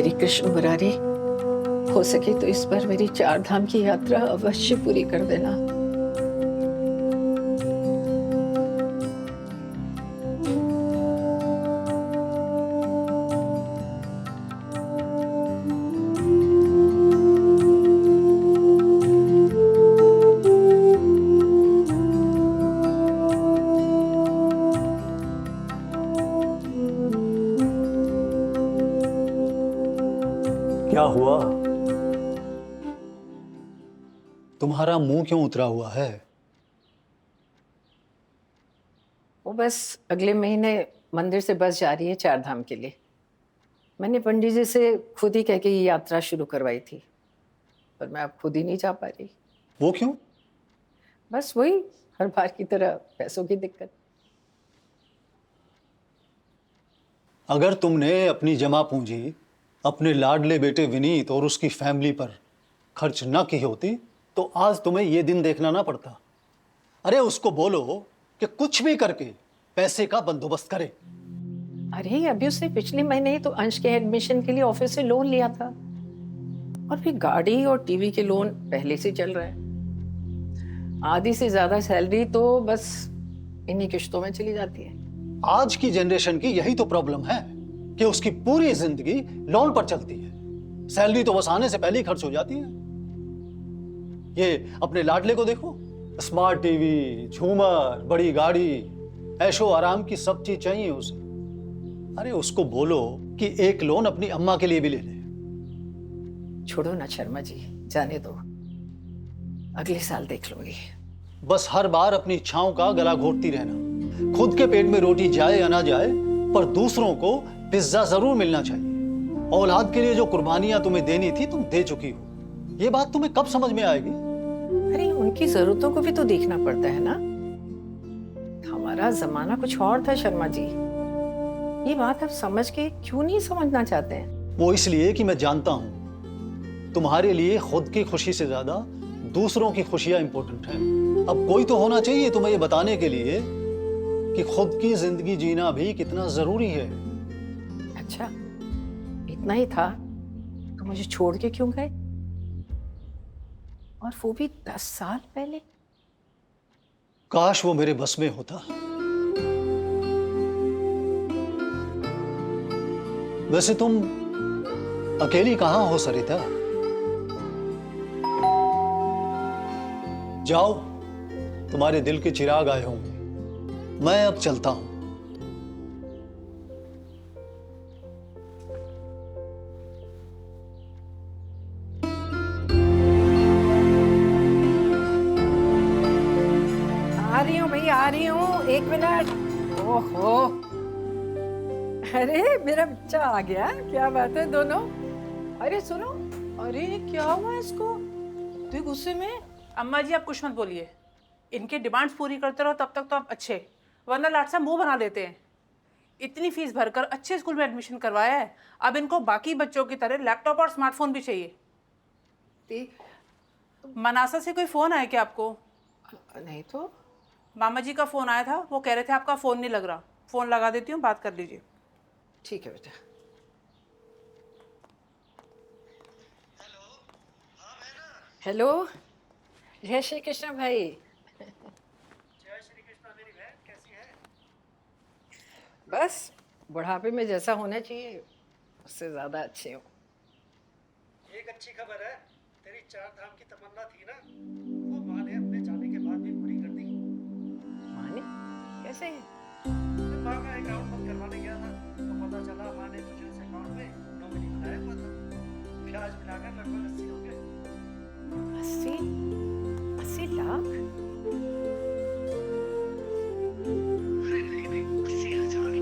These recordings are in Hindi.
मेरी कृष्ण मुरारी, हो सके तो इस बार मेरी 4 धाम की यात्रा अवश्य पूरी कर देना। क्या हुआ? तुम्हारा मुंह क्यों उतरा हुआ है? वो बस अगले महीने मंदिर से बस जा रही है 4 धाम के लिए। मैंने पंडित जी से खुद ही कह के ये यात्रा शुरू करवाई थी, पर मैं अब खुद ही नहीं जा पा रही। वो क्यों? बस वही, हर बार की तरह पैसों की दिक्कत। अगर तुमने अपनी जमा पूंजी अपने लाडले बेटे विनीत और उसकी फैमिली पर खर्च न की होती तो आज तुम्हें ये दिन देखना ना पड़ता। अरे उसको बोलो कि कुछ भी करके पैसे का बंदोबस्त करे। अरे अभी उसने पिछले महीने ही तो अंश के एडमिशन के लिए ऑफिस से लोन लिया था, और फिर गाड़ी और टीवी के लोन पहले से चल रहा है। आधी से ज्यादा सैलरी तो बस इन्हीं किश्तों में चली जाती है। आज की जनरेशन की यही तो प्रॉब्लम है कि उसकी पूरी जिंदगी लोन पर चलती है। सैलरी तो बस आने से पहले ही खर्च हो जाती है। ये अपने लाडले को देखो, स्मार्ट टीवी, झूमर, बड़ी गाड़ी, ऐशो आराम की सब चीज चाहिए उसे। अरे उसको बोलो कि एक लोन अपनी अम्मा के लिए भी ले ले। छोड़ो ना शर्मा जी, जाने दो, अगले साल देख लूंगी। बस हर बार अपनी इच्छाओं का गला घोटती रहना। खुद के पेट में रोटी जाए या ना जाए, पर दूसरों को पिज्जा जरूर मिलना चाहिए। औलाद के लिए जो कुर्बानियां तुम्हें देनी थी तुम दे चुकी हो। ये बात तुम्हें कब समझ में आएगी? अरे उनकी जरूरतों को भी तो देखना पड़ता है ना। हमारा जमाना कुछ और था शर्मा जी। ये बात आप समझ के क्यों नहीं समझना चाहते हैं? वो इसलिए कि मैं जानता हूं तुम्हारे लिए खुद की खुशी से ज्यादा दूसरों की खुशियां इंपॉर्टेंट हैं। अब कोई तो होना चाहिए तुम्हें ये बताने के लिए कि खुद की जिंदगी जीना भी कितना जरूरी है। अच्छा, इतना ही था तो मुझे छोड़ के क्यों गए? और वो भी 10 साल पहले। काश वो मेरे बस में होता। वैसे तुम अकेली कहां हो सरिता? जाओ, तुम्हारे दिल के चिराग आए होंगे। मैं अब चलता हूं। आ रही हूँ भैया, आ रही हूँ, 1 मिनट। ओहो, अरे मेरा बच्चा आ गया, क्या बात है दोनों। अरे सुनो, अरे क्या हुआ इसको, इतने गुस्से में? अम्मा जी आप कुछ मत बोलिए। इनके डिमांड्स पूरी करते रहो तब तक तो आप अच्छे, वरना लाट सा मुंह बना लेते हैं। इतनी फीस भरकर अच्छे स्कूल में एडमिशन करवाया है, अब इनको बाकी बच्चों की तरह लैपटॉप और स्मार्टफोन भी चाहिए। मनासा से कोई फ़ोन आया क्या आपको? नहीं तो। मामा जी का फ़ोन आया था, वो कह रहे थे आपका फ़ोन नहीं लग रहा। फ़ोन लगा देती हूँ, बात कर लीजिए। ठीक है बेटा। हेलो, जय श्री कृष्ण भाई। जय श्री कृष्णा मेरी बहन, कैसी है? बस बुढ़ापे में जैसा होना चाहिए उससे ज्यादा अच्छी हूँ। एक अच्छी खबर है, तेरी 4 धाम की तमन्ना थी ना, वो माँ ने अपने जाने के बाद भी पूरी कर दी। माने? कैसे? मैं माँ का अकाउंट बंद करवाने गया था तो पता चला माँ ने तुझे उस अकाउंट में नॉमिनी बनाया हुआ था। ब्याज मिलाकर लगभग 80 हो गए। 80 लाख? अरे नहीं नहीं, 80,000।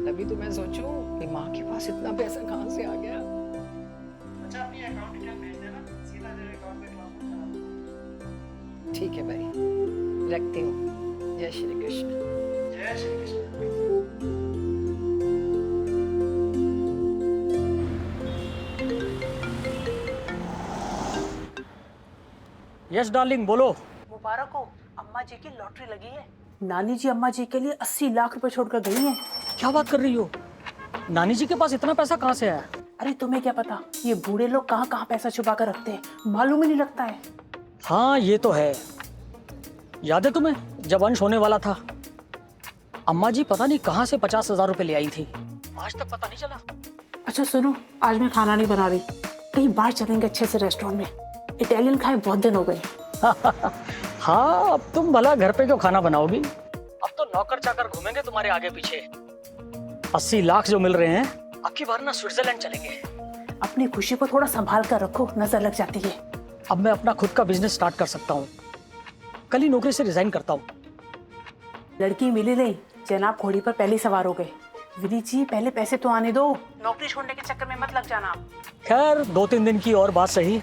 तभी तो मैं सोचूं कि माँ के पास इतना पैसा कहाँ से आ गया। अच्छा अपनी अकाउंट डिटेल भेज देना, सीधा तेरे अकाउंट में ट्रांसफर करा दूंगा। ठीक है भाई, रखती हूँ। जय श्री कृष्ण। जय श्री कृष्ण। यस डार्लिंग, बोलो। मुबारक हो, अम्मा जी की लॉटरी लगी है। नानी जी अम्मा जी के लिए 80 लाख रुपए छोड़कर गई हैं। क्या बात कर रही हो? नानी जी के पास इतना पैसा कहाँ से आया? अरे तुम्हें क्या पता, ये बूढ़े लोग कहाँ कहाँ पैसा छुपा कर रखते हैं, मालूम ही नहीं लगता है। हाँ ये तो है। याद है तुम्हें जब अंश होने वाला था, अम्मा जी पता नहीं कहाँ से 50,000 रुपए ले आई थी, आज तक पता नहीं चला। अच्छा सुनो, आज मैं खाना नहीं बना रही, कहीं बाहर चलेंगे अच्छे से रेस्टोरेंट में, इटालियन खाए बहुत दिन हो गए। हाँ अब तुम भला घर पे क्यों खाना बनाओगी, अब तो नौकर चाकर घूमेंगे तुम्हारे आगे पीछे। 80 लाख जो मिल रहे हैं, अब की बार ना स्विट्जरलैंड चलेंगे। अपनी खुशी को थोड़ा संभाल कर रखो, नजर लग जाती है। अब मैं अपना खुद का बिजनेस स्टार्ट कर सकता हूँ, कल ही नौकरी से रिजाइन करता हूँ। लड़की मिली नहीं, जनाब घोड़ी पर पहले सवार हो गए। विनीत जी पहले पैसे तो आने दो, नौकरी छोड़ने के चक्कर में मत लग जाना। खैर 2-3 दिन की और बात सही,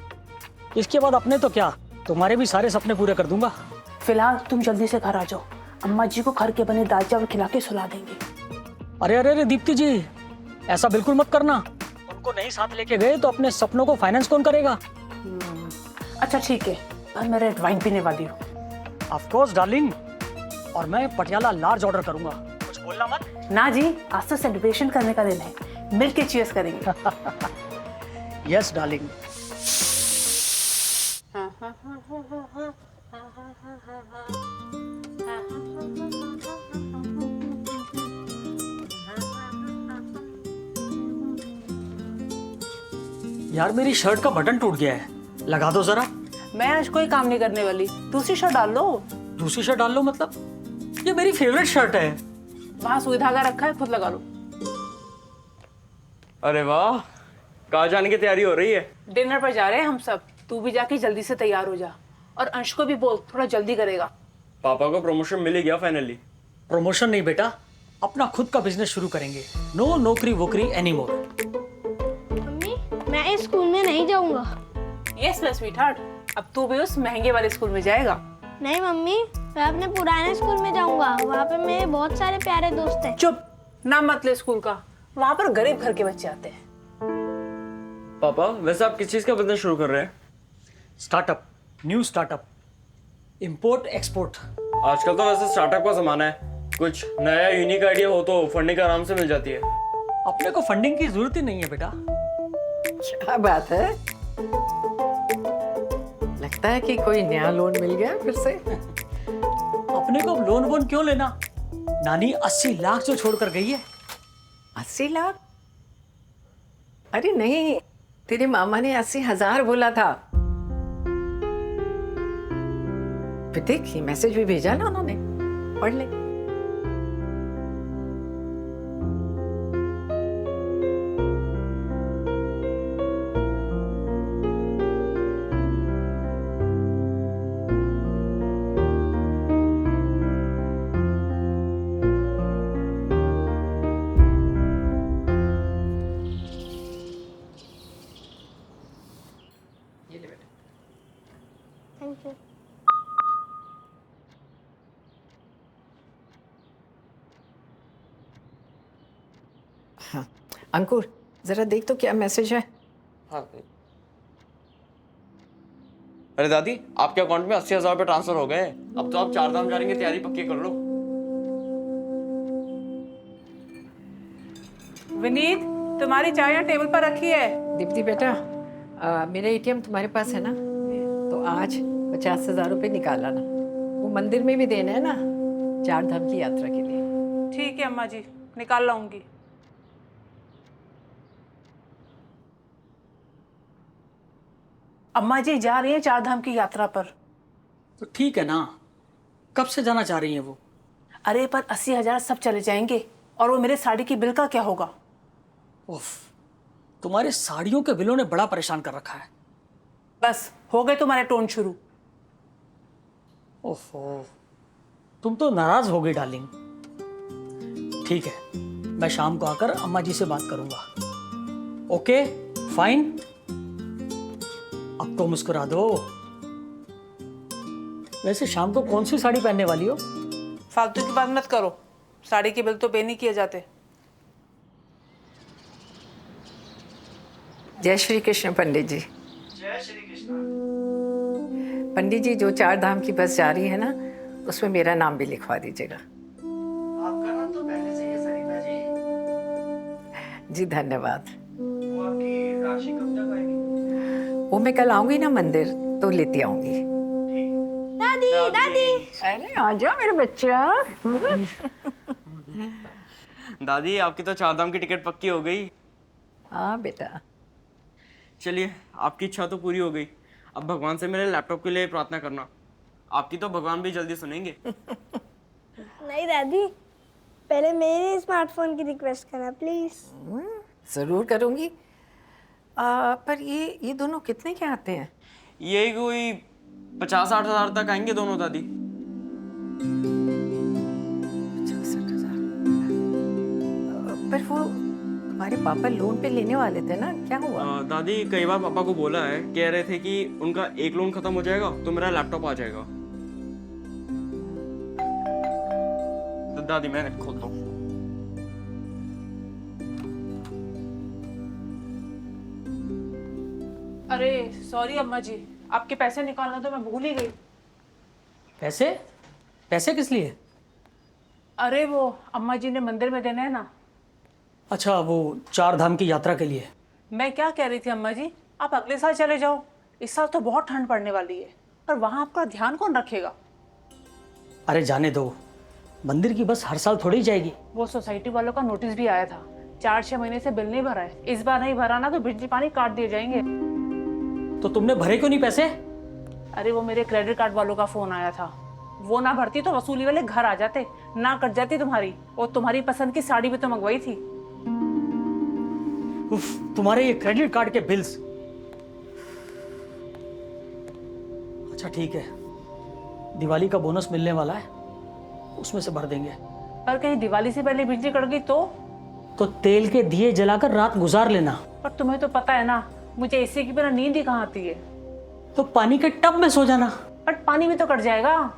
इसके बाद अपने तो क्या, तुम्हारे भी सारे सपने पूरे कर दूंगा। फिलहाल तुम जल्दी से घर आ जाओ, अम्मा जी को घर के बने दाल चावल खिला के सुला देंगे। अरे अरे अरे दीप्ति जी, ऐसा बिल्कुल मत करना, उनको नहीं साथ लेके गए तो अपने सपनों को फाइनेंस कौन करेगा? अच्छा ठीक है, पर मैं रेड वाइन पीने वाली हूँ। ऑफ कोर्स डार्लिंग, और मैं पटियाला लार्ज ऑर्डर करूंगा, कुछ बोलना मत। ना जी, आज तो सेलिब्रेशन करने का दिन है, मिल के चीयर्स करेंगे। Yes darling. यार मेरी शर्ट का बटन टूट गया है, लगा दो जरा। मैं आज कोई काम नहीं करने वाली, दूसरी शर्ट डाल लो। दूसरी शर्ट डाल लो मतलब? ये मेरी फेवरेट शर्ट है। वहां सुई धागा रखा है, खुद लगा लो। अरे वाह, कहाँ जाने की तैयारी हो रही है? डिनर पर जा रहे हैं हम सब, तू भी जाके जल्दी से तैयार हो जा, और अंश को भी बोल थोड़ा जल्दी करेगा। पापा को प्रमोशन मिल ही गया फाइनली। प्रमोशन नहीं बेटा, अपना खुद का बिजनेस शुरू करेंगे, नो नौकरी वोकरी एनीमोर। मम्मी मैं इस स्कूल में नहीं जाऊंगा। यस माय स्वीटहार्ट, अब तू भी उस महंगे वाले स्कूल में जाएगा। नहीं मम्मी, मैं अपने पुराने स्कूल में जाऊंगा, वहाँ पे मेरे बहुत सारे प्यारे दोस्त हैं। चुप, नाम मत ले स्कूल का, वहाँ पर गरीब घर के बच्चे आते हैं। पापा वैसे आप किस चीज का बिजनेस शुरू कर रहे हैं? Startup, new startup, import export. आजकल तो वैसे स्टार्टअप का जमाना है, कुछ नया यूनिक आइडिया हो तो फंडिंग आराम से मिल जाती है। अपने को फंडिंग की जरूरत ही नहीं है बेटा। क्या बात है, लगता है कि कोई नया लोन मिल गया फिर से। अपने को अब लोन वोन क्यों लेना, नानी 80 लाख जो छोड़ कर गई है। 80 लाख? अरे नहीं, तेरे मामा ने 80,000 बोला था। फिर देख, मैसेज भी भेजा ना उन्होंने, पढ़ ले। Thank you. हाँ, अंकुर जरा देख तो क्या मैसेज है। हाँ। अरे दादी, आपके अकाउंट में 80,000 रुपये ट्रांसफर हो गए, अब तो आप 4 धाम जाने की तैयारी पक्की कर लो। विनीत, तुम्हारी चाय यहाँ टेबल पर रखी है। दीप्ति बेटा, मेरा एटीएम तुम्हारे पास है ना, तो आज 50,000 रुपये निकाला ना, वो मंदिर में भी देना है ना, 4 धाम की यात्रा के लिए। ठीक है अम्मा जी, निकाल लाऊंगी। अम्मा जी जा रही हैं 4 धाम की यात्रा पर। तो ठीक है ना, कब से जाना चाह रही है वो? अरे पर 80,000 सब चले जाएंगे, और वो मेरे साड़ी की बिल का क्या होगा? उफ, तुम्हारे साड़ियों के बिलों ने बड़ा परेशान कर रखा है। बस हो गए तुम्हारे टोन शुरू। ओफो, तुम तो नाराज हो गई डार्लिंग। ठीक है, मैं शाम को आकर अम्मा जी से बात करूंगा। ओके फाइन, अब तो मुस्कुरा दो। वैसे शाम को कौन सी साड़ी पहनने वाली हो? फालतू की बात मत करो, साड़ी के बिल तो पे नहीं किए जाते। जय श्री कृष्ण पंडित जी। जय श्री कृष्ण। पंडित जी, जो 4 धाम की बस जा रही है ना, उसमें मेरा नाम भी लिखवा दीजिएगा। आपका नाम तो पहले से ही है सरिता जी। जी धन्यवाद। वो आपकी राशि कब तक आएगी? वो मैं कल आऊंगी ना मंदिर तो लेती आऊंगी। दादी दादी अरे आ जाओ मेरे बच्चा। दादी आपकी तो 4 धाम की टिकट पक्की हो गई। हाँ बेटा। चलिए आपकी इच्छा तो पूरी हो गई। अब भगवान से मेरे लैपटॉप के लिए प्रार्थना करना। आपकी तो भगवान भी जल्दी सुनेंगे। नहीं दादी, पहले मेरे स्मार्टफोन की रिक्वेस्ट करना प्लीज। जरूर करूंगी। पर ये दोनों कितने के आते हैं? यही कोई 50-60 हज़ार तक आएंगे दोनों दादी। 65,000। पर वो हमारे पापा लोन पे लेने वाले थे ना, क्या हुआ? दादी कई बार पापा को बोला है, कह रहे थे कि उनका एक लोन खत्म हो जाएगा तो मेरा लैपटॉप आ जाएगा। तो दादी मैं खोलता हूँ। अरे सॉरी अम्मा जी, आपके पैसे निकालना तो मैं भूल ही गई। पैसे? पैसे किस लिए? अरे वो अम्मा जी ने मंदिर में देना है ना। अच्छा, वो 4 धाम की यात्रा के लिए। मैं क्या कह रही थी अम्मा जी, आप अगले साल चले जाओ। इस साल तो बहुत ठंड पड़ने वाली है, पर वहाँ आपका ध्यान कौन रखेगा? अरे जाने दो, मंदिर की बस हर साल थोड़ी जाएगी। वो सोसाइटी वालों का नोटिस भी आया था, 4-6 महीने से बिल नहीं भरा है। इस बार नहीं भरा ना तो बिजली पानी काट दिए जाएंगे। तो तुमने भरे क्यों नहीं पैसे? अरे वो मेरे क्रेडिट कार्ड वालों का फोन आया था, वो ना भरती तो वसूली वाले घर आ जाते, ना कट जाती तुम्हारी। और तुम्हारी पसंद की साड़ी भी तो मंगवाई थी। उफ, तुम्हारे ये क्रेडिट कार्ड के बिल्स। अच्छा ठीक है, दिवाली का बोनस मिलने वाला है, उसमें से भर देंगे। पर कहीं दिवाली से पहले बिजली कट गई तो तेल के दिए जलाकर रात गुजार लेना। पर तुम्हें तो पता है ना, मुझे एसी के बिना नींद ही कहाँ आती है। तो पानी के टब में सो जाना। बट पानी भी तो कट जाएगा।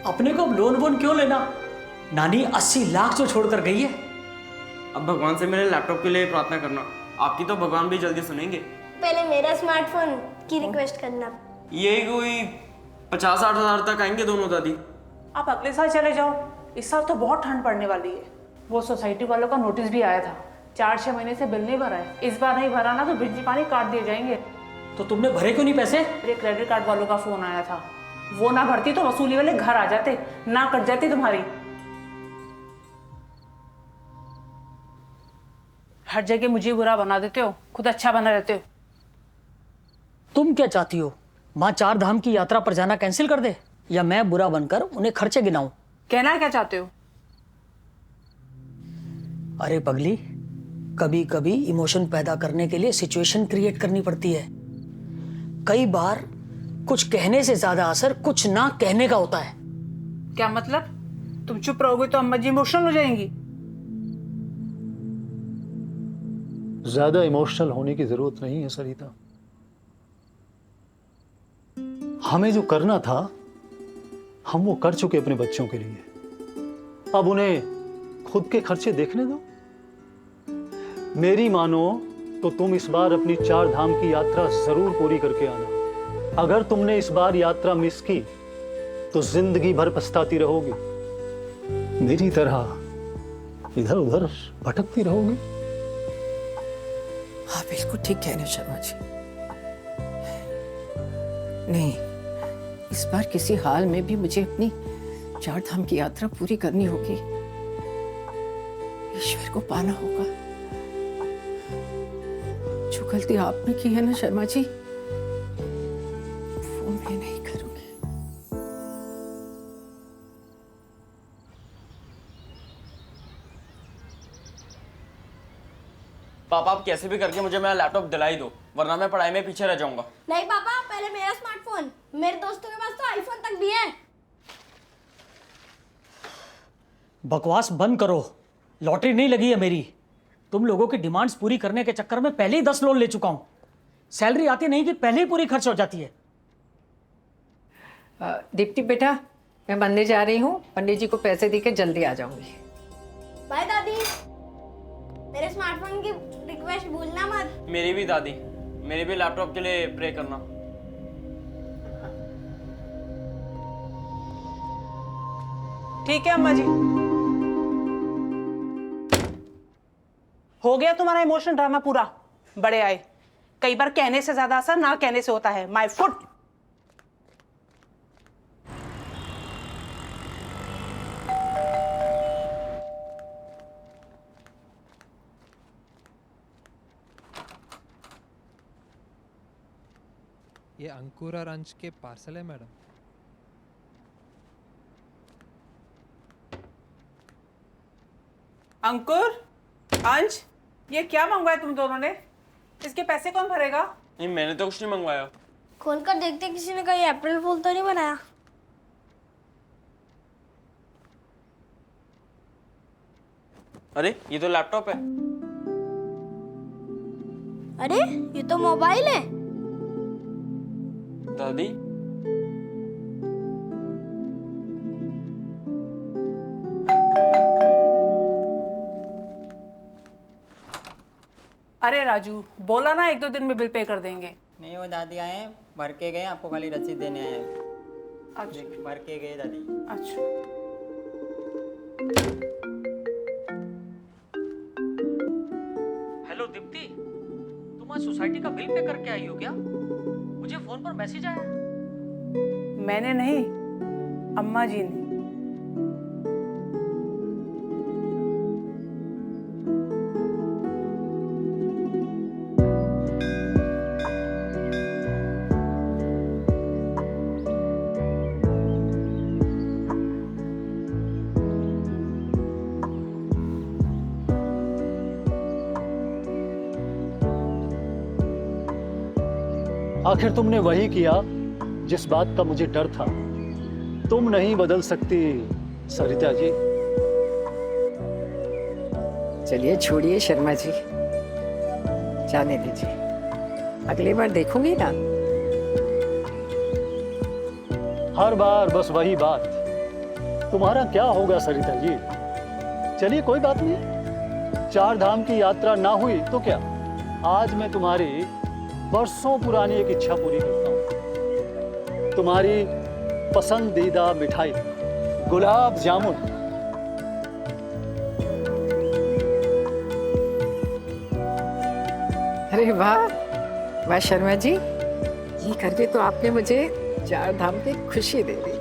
अपने को अब लोन वोन क्यों लेना? नानी 80 लाख जो छोड़कर गई है। अब भगवान से मेरे लैपटॉप के लिए प्रार्थना करना। आपकी तो भगवान भी जल्दी सुनेंगे। पहले मेरा स्मार्टफोन की रिक्वेस्ट करना। यही कोई 50-60 हज़ार तक आएंगे दोनों दादी। आप अगले साल चले जाओ, इस साल तो बहुत ठंड पड़ने वाली है। वो सोसाइटी वालों का नोटिस भी आया था, 4-6 महीने से बिल नहीं भरा है। इस बार नहीं भरा ना तो बिजली पानी काट दिए जाएंगे। तो तुमने भरे क्यों नहीं पैसे? मेरे क्रेडिट कार्ड वालों का फोन आया था, वो ना भरती तो वसूली वाले घर आ जाते, ना कट जाती तुम्हारी। हर जगह मुझे बुरा बना देते हो, खुद अच्छा बना रहते हो। तुम क्या चाहती हो, माँ 4 धाम की यात्रा पर जाना कैंसिल कर दे, या मैं बुरा बनकर उन्हें खर्चे गिनाऊं? कहना क्या चाहते हो? अरे पगली, कभी कभी इमोशन पैदा करने के लिए सिचुएशन क्रिएट करनी पड़ती है। कई बार कुछ कहने से ज्यादा असर कुछ ना कहने का होता है। क्या मतलब? तुम चुप रहोगे तो अम्मा जी इमोशनल हो जाएंगी। ज्यादा इमोशनल होने की जरूरत नहीं है सरिता। हमें जो करना था हम वो कर चुके अपने बच्चों के लिए। अब उन्हें खुद के खर्चे देखने दो। मेरी मानो तो तुम इस बार अपनी 4 धाम की यात्रा जरूर पूरी करके आना। अगर तुमने इस बार यात्रा मिस की तो जिंदगी भर पछताती रहोगी, मेरी तरह इधर उधर भटकती रहोगी। हाँ बिल्कुल ठीक कह रहे हैं शर्मा जी। नहीं, इस बार किसी हाल में भी मुझे अपनी 4 धाम की यात्रा पूरी करनी होगी। ईश्वर को पाना होगा। जो गलती आपने की है ना शर्मा जी, वो मैं नहीं करूंगी। पापा आप कैसे भी करके मुझे मेरा लैपटॉप दिला ही दो, वरना मैं पढ़ाई में पीछे रह जाऊंगा। नहीं पापा, पहले मेरा स्मार्टफोन। मेरे दोस्तों के पास तो आईफोन तक भी है। बकवास बंद करो, लॉटरी नहीं लगी है मेरी। तुम लोगों की डिमांड्स पूरी करने के चक्कर में पहले ही 10 लोन ले चुका हूं। सैलरी आती नहीं कि पहले ही पूरी खर्च हो जाती है। दीप्ति बेटा, मैं मंदिर जा रही हूँ, पंडित जी को पैसे देकर जल्दी आ जाऊंगी। बाय दादी। मेरे स्मार्टफोन की रिक्वेस्ट भूलना मत। मेरी भी दादी, मेरे भी लैपटॉप के लिए प्रे करना। ठीक है अम्मा जी। हो गया तुम्हारा इमोशनल ड्रामा पूरा। बड़े आए। कई बार कहने से ज्यादा असर ना कहने से होता है। My foot. ये अंकुर और अंश के पार्सल है मैडम। अंकुर, अंश, ये क्या मंगवाया तुम दोनों ने? इसके पैसे कौन भरेगा? नहीं, मैंने तो कुछ नहीं मंगवाया। खोलकर देखते किसी ने कहीं अप्रैल फूल तो नहीं बनाया। अरे ये तो लैपटॉप है। अरे ये तो मोबाइल है। दादी, अरे राजू, बोला ना 1-2 दिन में बिल पे कर देंगे। नहीं, वो दादी आए हैं, भर के गए, आपको खाली रसीद देने आए हैं। अच्छा भर के गए दादी। अच्छा। हेलो दीप्ति, तुम आज सोसाइटी का बिल पे करके आई हो क्या? मुझे फोन पर मैसेज आया। मैंने नहीं, अम्मा जी ने। आखिर तुमने वही किया जिस बात का मुझे डर था। तुम नहीं बदल सकती सरिता जी। चलिए छोड़िए शर्मा जी, जाने दीजिए। अगली बार देखूंगी ना। हर बार बस वही बात। तुम्हारा क्या होगा सरिता जी? चलिए कोई बात नहीं, 4 धाम की यात्रा ना हुई तो क्या, आज मैं तुम्हारी बरसों पुरानी एक इच्छा पूरी करता हूँ। तुम्हारी पसंदीदा मिठाई गुलाब जामुन। अरे वाह वाह शर्मा जी, ये करके तो आपने मुझे 4 धाम की खुशी दे दी।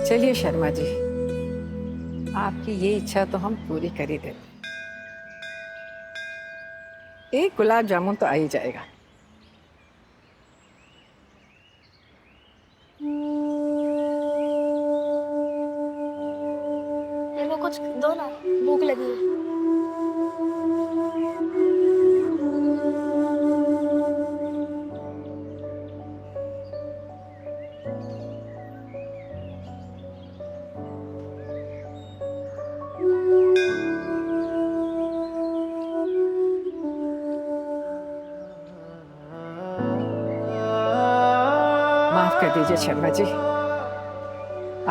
चलिए शर्मा जी, आपकी ये इच्छा तो हम पूरी कर ही देते। एक गुलाब जामुन तो आ ही जाएगा। मेरे को कुछ दो ना, भूख लगी है। माफ कर दीजिए शर्मा जी,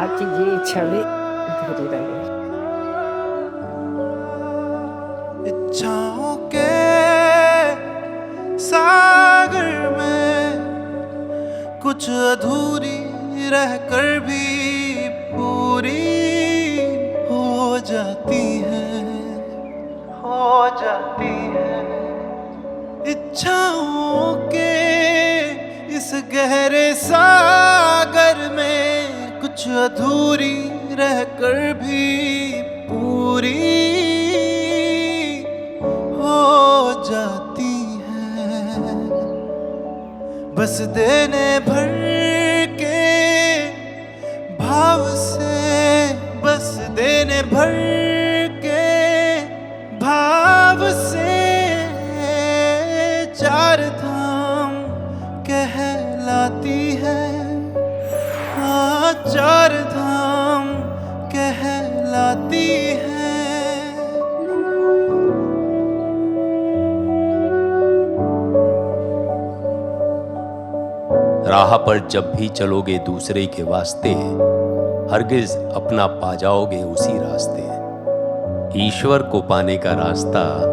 आपकी ये इच्छा भी अधूरी रह गई। इच्छाओं के सागर में कुछ अधूरी रहकर भी पूरी हो जाती है, हो जाती है। इच्छाओं के इस गहरे सागर में कुछ अधूरी रहकर भी पूरी हो जाती है। बस देने भर के भाव से, बस देने भर के भाव से 4 धाम कहलाती है। हाँ, 4 धाम राह पर जब भी चलोगे दूसरे के वास्ते, हरगिज अपना पा जाओगे उसी रास्ते। ईश्वर को पाने का रास्ता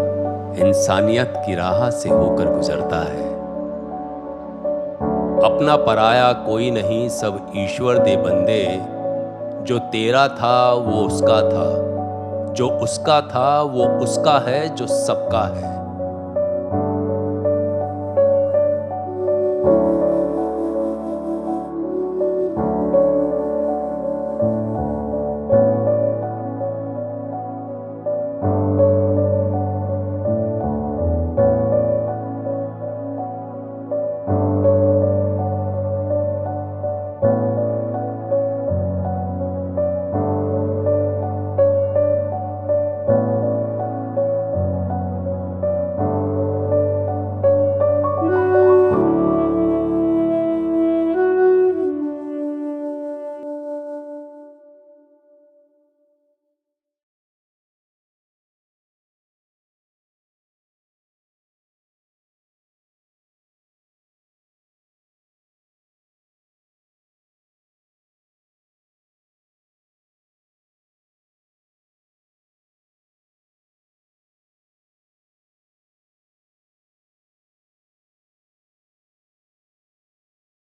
इंसानियत की राह से होकर गुजरता है। अपना पराया कोई नहीं, सब ईश्वर दे बंदे। जो तेरा था वो उसका था, जो उसका था वो उसका है, जो सबका है।